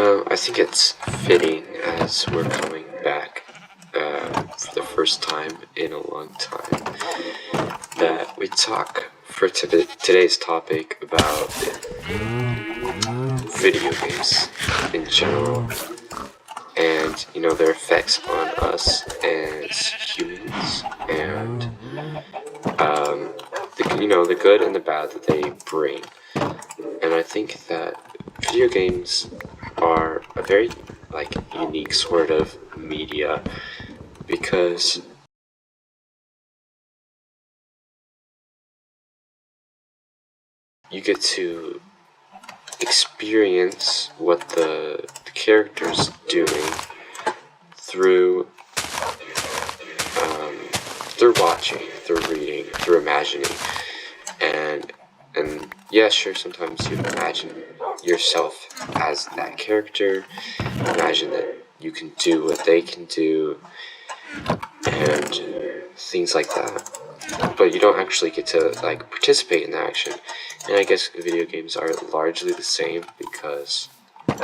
I think it's fitting as we're coming back for the first time in a long time that we talk for today's topic about video games in general and their effects on us as humans and the good and the bad that they bring. And I think that video games are a very unique sort of media because you get to experience what the character's doing through watching, through reading, through imagining, and yeah, sure, sometimes you imagine yourself as that character, imagine that you can do what they can do, and things like that. But you don't actually get to participate in the action. And I guess video games are largely the same because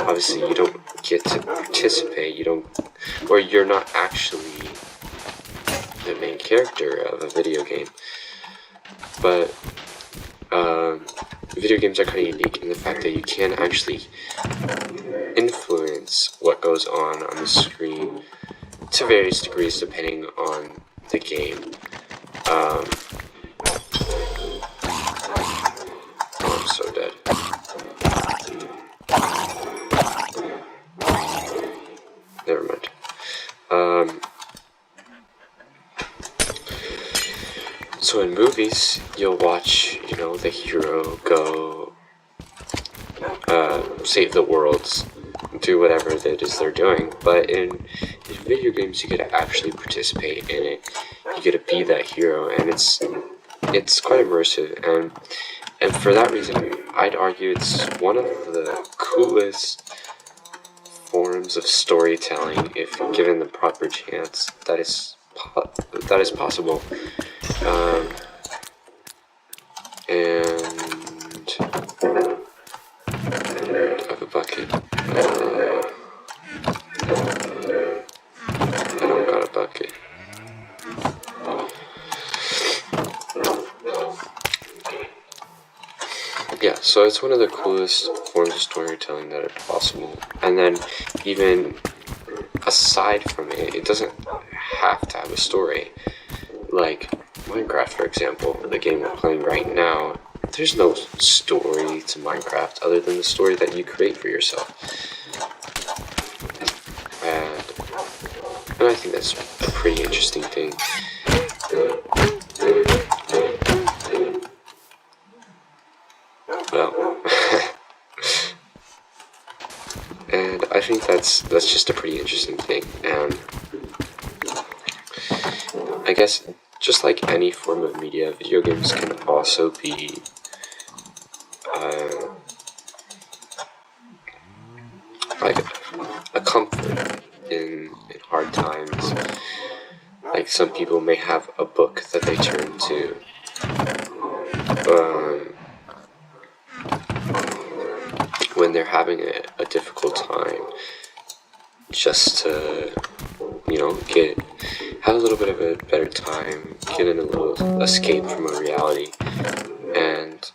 obviously you don't get to participate, you're not actually the main character of a video game. But video games are kind of unique in the fact that you can actually influence what goes on the screen to various degrees depending on the game. Oh, I'm so dead. Never mind. So in movies, you'll watch, the hero go save the world, do whatever it is they're doing. But in video games, you get to actually participate in it. You get to be that hero, and it's quite immersive. And for that reason, I'd argue it's one of the coolest forms of storytelling, if given the proper chance, that is possible. And I have a bucket. I don't got a bucket. Yeah, so it's one of the coolest forms of storytelling that are possible. And then even aside from it, it doesn't have to have a story. Like Minecraft, for example, the game we're playing right now, there's no story to Minecraft other than the story that you create for yourself. And I think that's a pretty interesting thing. Well, and I think that's just a pretty interesting thing. And I guess just like any form of media, video games can also be like a comfort in hard times. Like some people may have a book that they turn to when they're having a difficult time, just to have a little bit of a better time, get in a little escape from a reality. And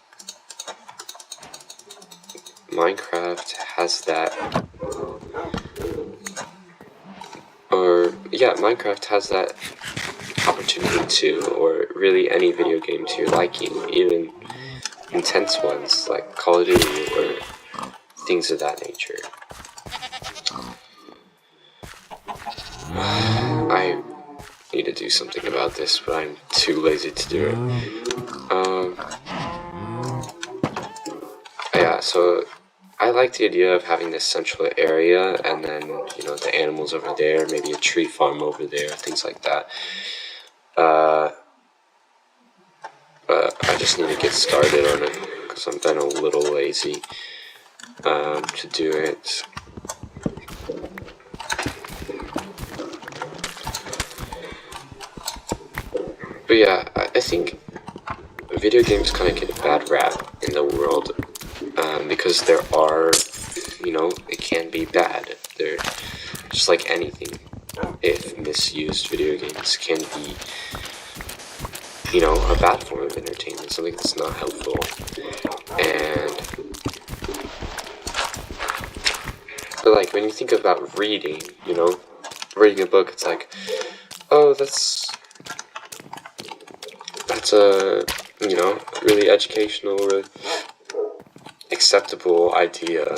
Minecraft has that, Minecraft has that opportunity to, or really any video game to your liking, even intense ones like Call of Duty or things of that nature. I need to do something about this, but I'm too lazy to do it. Yeah, so I like the idea of having this central area and then, the animals over there, maybe a tree farm over there, things like that. But I just need to get started on it because I'm been a little lazy to do it. But yeah, I think video games kind of get a bad rap in the world because there are, it can be bad. They're just like anything. If misused, video games can be, you know, a bad form of entertainment, something that's not helpful. And but like when you think about reading, you know, reading a book, it's like, oh, that's a, you know, really educational, really acceptable idea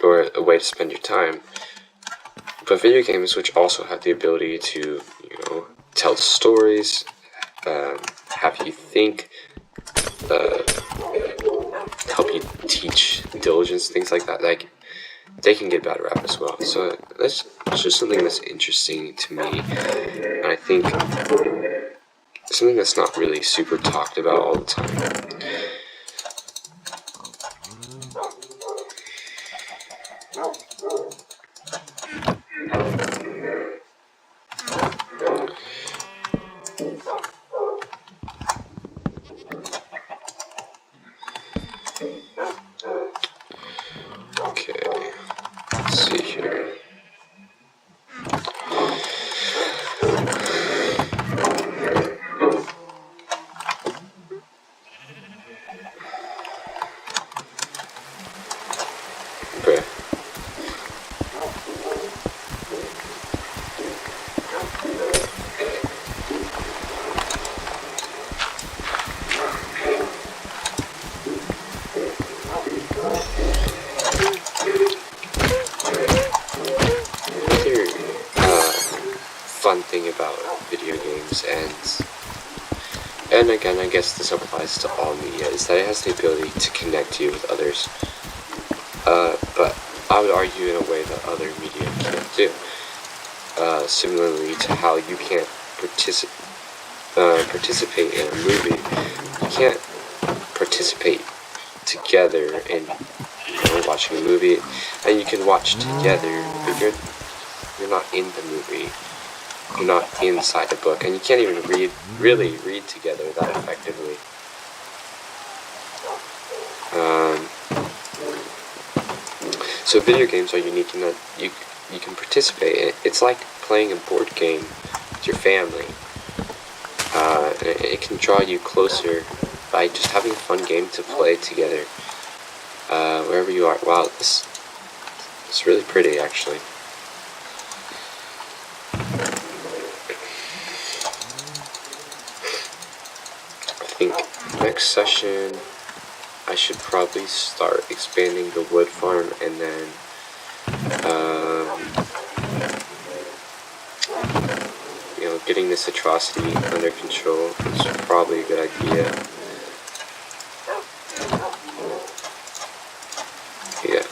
or a way to spend your time. But video games, which also have the ability to, you know, tell stories, have you think, help you teach diligence, things like that, like, they can get bad rap as well. So that's just something that's interesting to me, and I think something that's not really super talked about all the time. Okay, let's see here. Okay. Fun thing about video games, and again, I guess this applies to all media, is that it has the ability to connect you with others. But I would argue in a way that other media can't do. Similarly to how you can't participate in a movie, you can't participate together in, you know, watching a movie, and you can watch together, but you're not in the movie. You're not inside a book, and you can't even really read together that effectively. So video games are unique in that you can participate in it. It's like playing a board game with your family. It can draw you closer by just having a fun game to play together, wherever you are. Wow, it's really pretty, actually. I think next session I should probably start expanding the wood farm, and then you know, getting this atrocity under control is probably a good idea. Yeah.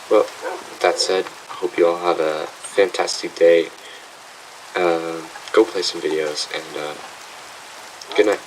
Well, with that said, I hope you all have a fantastic day. Go play some videos, and good night.